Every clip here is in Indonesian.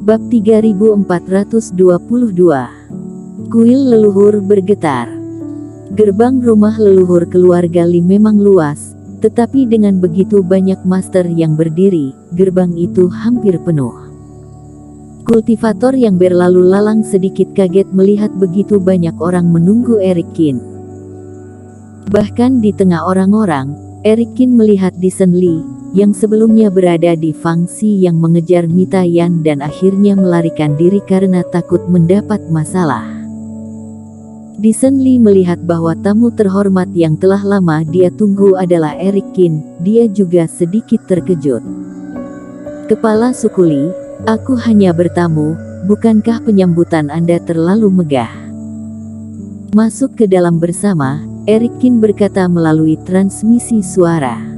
Bab 3422. Kuil leluhur bergetar. Gerbang rumah leluhur keluarga Li memang luas, tetapi dengan begitu banyak master yang berdiri, gerbang itu hampir penuh. Kultivator yang berlalu lalang sedikit kaget melihat begitu banyak orang menunggu Eric Qin. Bahkan di tengah orang-orang, Eric Qin melihat Disen Li, yang sebelumnya berada di Fangxi yang mengejar Mita Yan dan akhirnya melarikan diri karena takut mendapat masalah. Disen Li melihat bahwa tamu terhormat yang telah lama dia tunggu adalah Eric Qin, dia juga sedikit terkejut. Kepala suku Li, aku hanya bertamu, bukankah penyambutan Anda terlalu megah? Masuk ke dalam bersama, Eric Qin berkata melalui transmisi suara.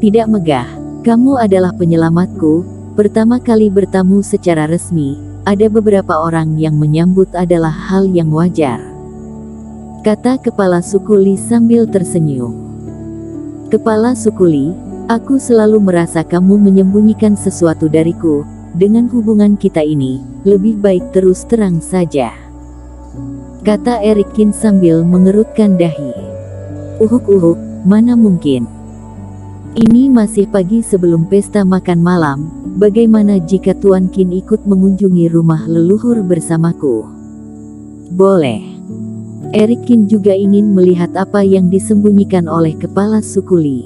Tidak megah, kamu adalah penyelamatku, pertama kali bertamu secara resmi, ada beberapa orang yang menyambut adalah hal yang wajar. Kata kepala suku Li sambil tersenyum. Kepala suku Li, aku selalu merasa kamu menyembunyikan sesuatu dariku, dengan hubungan kita ini, lebih baik terus terang saja. Kata Eric Qin sambil mengerutkan dahi. Uhuk, mana mungkin. Ini masih pagi sebelum pesta makan malam, bagaimana jika Tuan Qin ikut mengunjungi rumah leluhur bersamaku? Boleh. Eric Qin juga ingin melihat apa yang disembunyikan oleh kepala suku Li.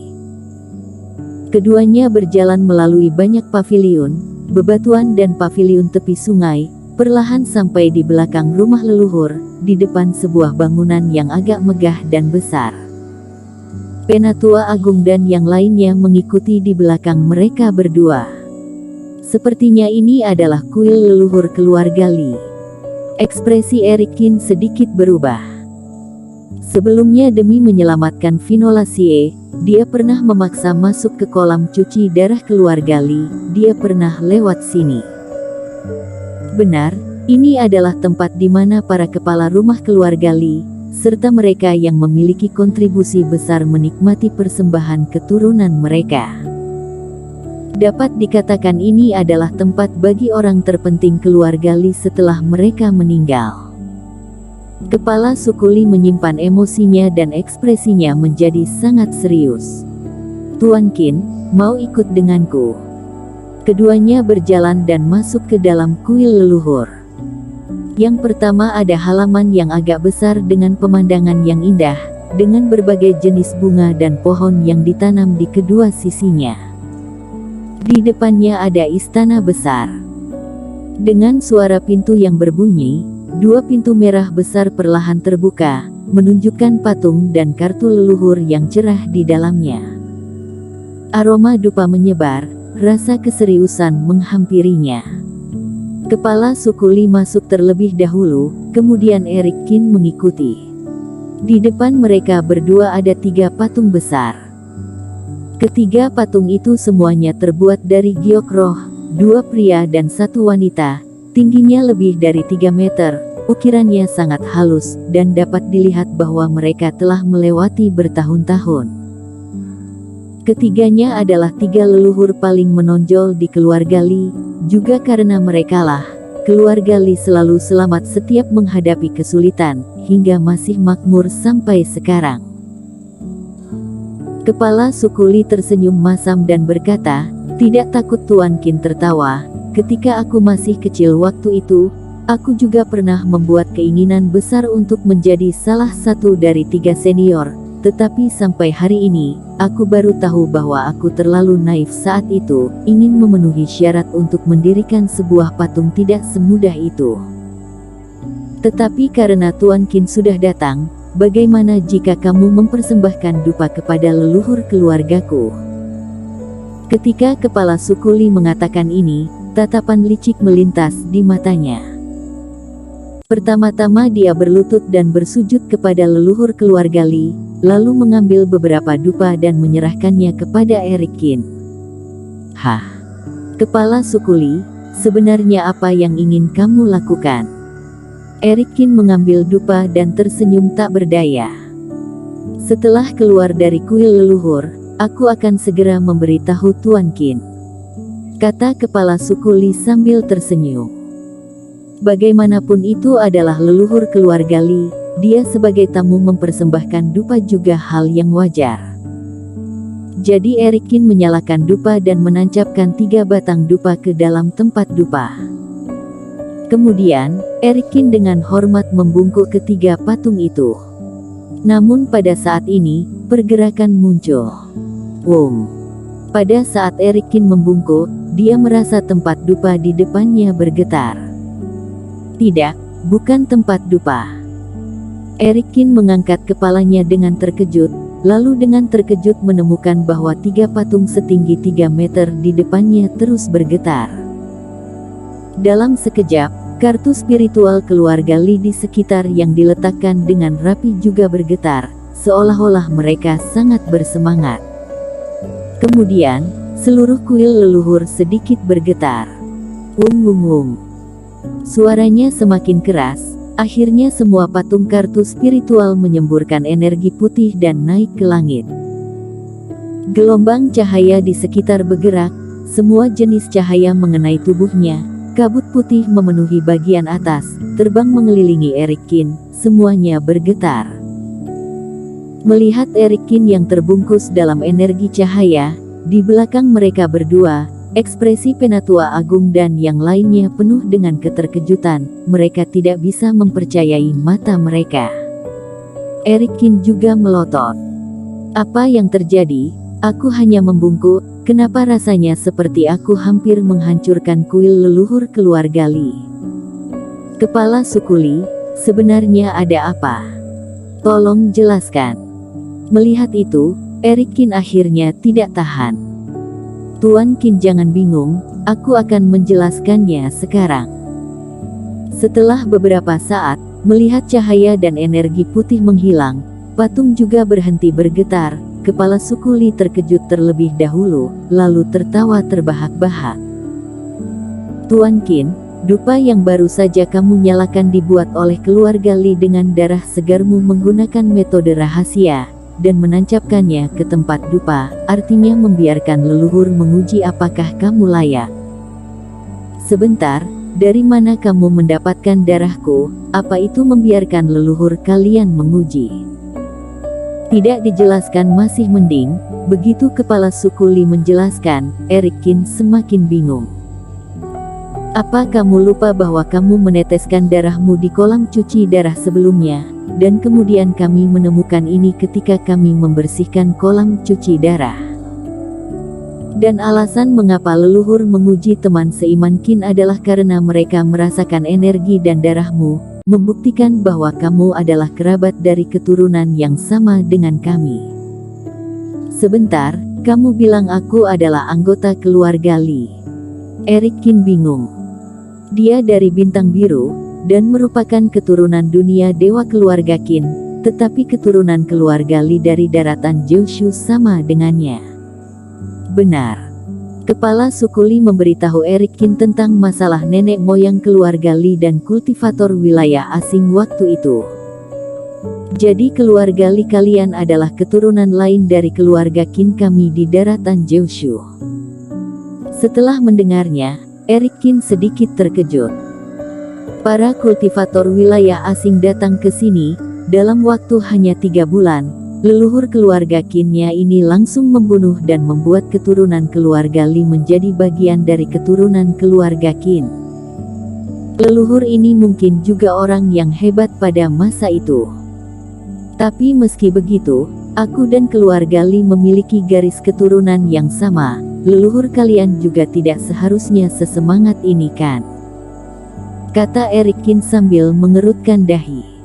Keduanya berjalan melalui banyak paviliun, bebatuan dan paviliun tepi sungai, perlahan sampai di belakang rumah leluhur, di depan sebuah bangunan yang agak megah dan besar. Penatua Agung dan yang lainnya mengikuti di belakang mereka berdua. Sepertinya ini adalah kuil leluhur keluarga Li. Ekspresi Eric Qin sedikit berubah. Sebelumnya demi menyelamatkan Vinola Xie, dia pernah memaksa masuk ke kolam cuci darah keluarga Li, dia pernah lewat sini. Benar, ini adalah tempat di mana para kepala rumah keluarga Li, serta mereka yang memiliki kontribusi besar menikmati persembahan keturunan mereka. Dapat dikatakan ini adalah tempat bagi orang terpenting keluarga Li setelah mereka meninggal. Kepala suku Li menyimpan emosinya dan ekspresinya menjadi sangat serius. Tuan Qin, mau ikut denganku? Keduanya berjalan dan masuk ke dalam kuil leluhur. Yang pertama ada halaman yang agak besar dengan pemandangan yang indah, dengan berbagai jenis bunga dan pohon yang ditanam di kedua sisinya. Di depannya ada istana besar. Dengan suara pintu yang berbunyi, dua pintu merah besar perlahan terbuka, menunjukkan patung dan kartu leluhur yang cerah di dalamnya. Aroma dupa menyebar, rasa keseriusan menghampirinya. Kepala suku Li masuk terlebih dahulu, kemudian Eric Qin mengikuti. Di depan mereka berdua ada 3 patung besar. Ketiga patung itu semuanya terbuat dari giok roh, 2 pria dan 1 wanita, tingginya lebih dari 3 meter, ukirannya sangat halus, dan dapat dilihat bahwa mereka telah melewati bertahun-tahun. Ketiganya adalah 3 leluhur paling menonjol di keluarga Li, juga karena merekalah, keluarga Li selalu selamat setiap menghadapi kesulitan, hingga masih makmur sampai sekarang. Kepala suku Li tersenyum masam dan berkata, tidak takut Tuan Qin tertawa, ketika aku masih kecil waktu itu, aku juga pernah membuat keinginan besar untuk menjadi salah satu dari 3 senior. Tetapi sampai hari ini, aku baru tahu bahwa aku terlalu naif saat itu, ingin memenuhi syarat untuk mendirikan sebuah patung tidak semudah itu. Tetapi karena Tuan Qin sudah datang, bagaimana jika kamu mempersembahkan dupa kepada leluhur keluargaku? Ketika kepala suku Li mengatakan ini, tatapan licik melintas di matanya. Pertama-tama dia berlutut dan bersujud kepada leluhur keluarga Li, lalu mengambil beberapa dupa dan menyerahkannya kepada Eric Qin. Hah? Kepala suku Li, sebenarnya apa yang ingin kamu lakukan? Eric Qin mengambil dupa dan tersenyum tak berdaya. Setelah keluar dari kuil leluhur, aku akan segera memberitahu Tuan Qin. kata kepala suku Li sambil tersenyum. Bagaimanapun itu adalah leluhur keluarga Li, dia sebagai tamu mempersembahkan dupa juga hal yang wajar. Jadi Erik Kin menyalakan dupa dan menancapkan 3 batang dupa ke dalam tempat dupa. Kemudian, Erik Kin dengan hormat membungkuk ketiga patung itu. Namun pada saat ini, pergerakan muncul. Pada saat Erik Kin membungkuk, dia merasa tempat dupa di depannya bergetar. Tidak, bukan tempat dupa. Erik Kin mengangkat kepalanya dengan terkejut, lalu dengan terkejut menemukan bahwa 3 patung setinggi 3 meter di depannya terus bergetar. Dalam sekejap, kartu spiritual keluarga Li di sekitar yang diletakkan dengan rapi juga bergetar, seolah-olah mereka sangat bersemangat. Kemudian, seluruh kuil leluhur sedikit bergetar. Suaranya semakin keras, akhirnya semua patung kartu spiritual menyemburkan energi putih dan naik ke langit. Gelombang cahaya di sekitar bergerak, semua jenis cahaya mengenai tubuhnya. Kabut putih memenuhi bagian atas, terbang mengelilingi Erik Kin, semuanya bergetar. Melihat Erik Kin yang terbungkus dalam energi cahaya, di belakang mereka berdua, ekspresi Penatua Agung dan yang lainnya penuh dengan keterkejutan, mereka tidak bisa mempercayai mata mereka. Erik Kin juga melotot. Apa yang terjadi? Aku hanya membungkuk. Kenapa rasanya seperti aku hampir menghancurkan kuil leluhur keluarga Li? Kepala suku Li, sebenarnya ada apa? Tolong jelaskan. Melihat itu, Erik Kin akhirnya tidak tahan. Tuan Qin jangan bingung, aku akan menjelaskannya sekarang. Setelah beberapa saat, melihat cahaya dan energi putih menghilang, patung juga berhenti bergetar. Kepala suku Li terkejut terlebih dahulu, lalu tertawa terbahak-bahak. Tuan Qin, dupa yang baru saja kamu nyalakan dibuat oleh keluarga Li dengan darah segarmu menggunakan metode rahasia, dan menancapkannya ke tempat dupa, artinya membiarkan leluhur menguji apakah kamu layak. Sebentar, dari mana kamu mendapatkan darahku? Apa itu membiarkan leluhur kalian menguji? Tidak dijelaskan masih mending, begitu kepala suku Li menjelaskan, Erik Kin semakin bingung. Apa kamu lupa bahwa kamu meneteskan darahmu di kolam cuci darah sebelumnya, dan kemudian kami menemukan ini ketika kami membersihkan kolam cuci darah? Dan alasan mengapa leluhur menguji teman seiman Qin adalah karena mereka merasakan energi dan darahmu, membuktikan bahwa kamu adalah kerabat dari keturunan yang sama dengan kami. Sebentar, kamu bilang aku adalah anggota keluarga Li. Erik Kin bingung. Dia dari bintang biru, dan merupakan keturunan dunia dewa keluarga Qin, tetapi keturunan keluarga Li dari daratan Jiushu sama dengannya. Benar. Kepala suku Li memberitahu Erik Kin tentang masalah nenek moyang keluarga Li dan kultivator wilayah asing waktu itu. Jadi keluarga Li kalian adalah keturunan lain dari keluarga Qin kami di daratan Jiushu. Setelah mendengarnya, Erik Kin sedikit terkejut. Para kultivator wilayah asing datang ke sini, dalam waktu hanya 3 bulan. Leluhur keluarga Qinnya ini langsung membunuh dan membuat keturunan keluarga Li menjadi bagian dari keturunan keluarga Qin. Leluhur ini mungkin juga orang yang hebat pada masa itu. Tapi meski begitu, aku dan keluarga Li memiliki garis keturunan yang sama. Leluhur kalian juga tidak seharusnya sesemangat ini kan? Kata Erik Kin sambil mengerutkan dahi.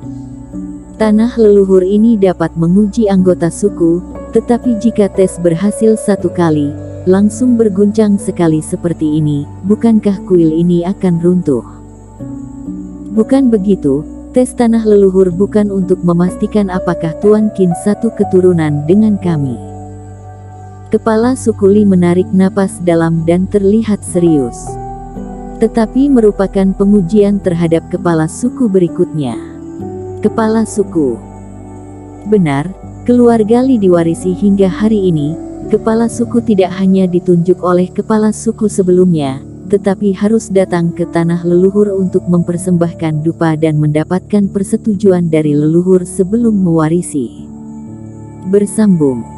Tanah leluhur ini dapat menguji anggota suku, tetapi jika tes berhasil 1 kali, langsung berguncang sekali seperti ini, bukankah kuil ini akan runtuh? Bukan begitu, tes tanah leluhur bukan untuk memastikan apakah Tuan Qin satu keturunan dengan kami. Kepala suku Li menarik napas dalam dan terlihat serius. Tetapi merupakan pengujian terhadap kepala suku berikutnya. Kepala suku. Benar, keluarga Li diwarisi hingga hari ini, Kepala suku tidak hanya ditunjuk oleh kepala suku sebelumnya, tetapi harus datang ke tanah leluhur untuk mempersembahkan dupa dan mendapatkan persetujuan dari leluhur sebelum mewarisi. Bersambung.